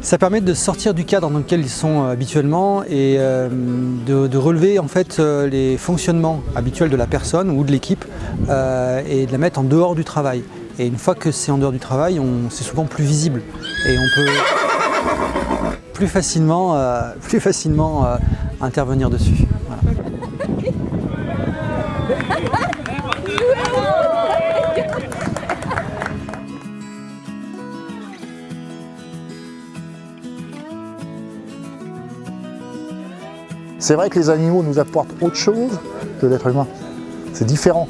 Ça permet de sortir du cadre dans lequel ils sont habituellement et de relever en fait les fonctionnements habituels de la personne ou de l'équipe et de la mettre en dehors du travail. Et une fois que c'est en dehors du travail, c'est souvent plus visible et on peut plus facilement intervenir dessus. Voilà. C'est vrai que les animaux nous apportent autre chose que l'être humain. C'est différent.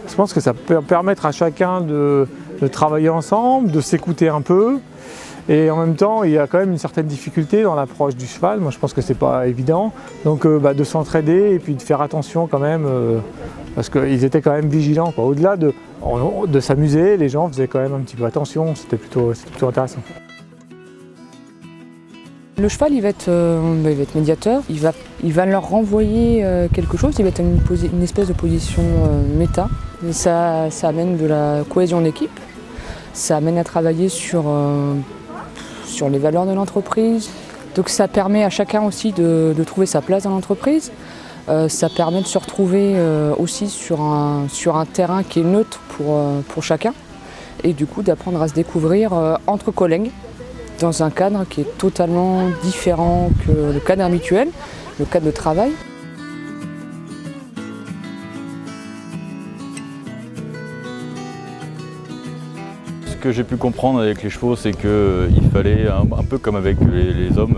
Je pense que ça peut permettre à chacun de travailler ensemble, de s'écouter un peu. Et en même temps, il y a quand même une certaine difficulté dans l'approche du cheval. Moi, je pense que c'est pas évident. Donc, de s'entraider et puis de faire attention quand même, parce qu'ils étaient quand même vigilants. Au-delà de s'amuser, les gens faisaient quand même un petit peu attention. C'était plutôt intéressant. Le cheval, il va être médiateur. Il va leur renvoyer quelque chose. Il va être une espèce de position méta. Et ça amène de la cohésion d'équipe. Ça amène à travailler sur les valeurs de l'entreprise. Donc ça permet à chacun aussi de trouver sa place dans l'entreprise. Ça permet de se retrouver aussi sur un terrain qui est neutre pour chacun. Et du coup d'apprendre à se découvrir entre collègues dans un cadre qui est totalement différent que le cadre habituel, le cadre de travail. Ce que j'ai pu comprendre avec les chevaux, c'est qu'il fallait, un peu comme avec les hommes,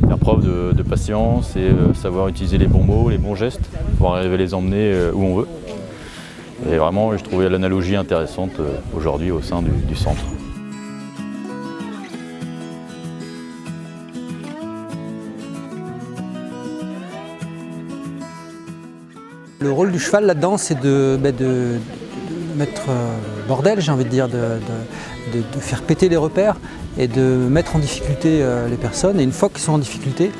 faire preuve de patience et savoir utiliser les bons mots, les bons gestes, pour arriver à les emmener où on veut. Et vraiment, je trouvais l'analogie intéressante aujourd'hui au sein du centre. Le rôle du cheval là-dedans, c'est de mettre bordel, j'ai envie de dire, de faire péter les repères et de mettre en difficulté les personnes. Et une fois qu'ils sont en difficulté,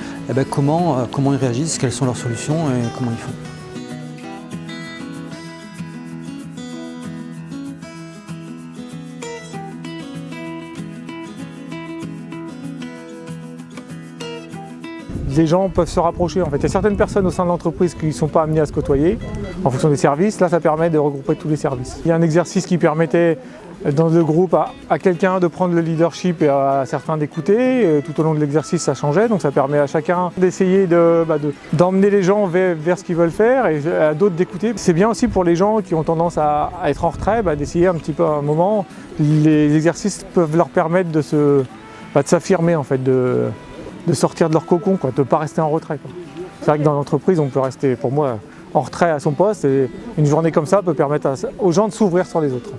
comment ils réagissent, quelles sont leurs solutions et comment ils font. Les gens peuvent se rapprocher. En fait, il y a certaines personnes au sein de l'entreprise qui ne sont pas amenées à se côtoyer en fonction des services. Là, ça permet de regrouper tous les services. Il y a un exercice qui permettait dans le groupe à quelqu'un de prendre le leadership et à certains d'écouter. Tout au long de l'exercice, ça changeait. Donc ça permet à chacun d'essayer d'emmener les gens vers ce qu'ils veulent faire et à d'autres d'écouter. C'est bien aussi pour les gens qui ont tendance à être en retrait, d'essayer un petit peu à un moment. Les exercices peuvent leur permettre de s'affirmer, en fait, de sortir de leur cocon, de ne pas rester en retrait. C'est vrai que dans l'entreprise, on peut rester, pour moi, en retrait à son poste et une journée comme ça peut permettre aux gens de s'ouvrir sur les autres.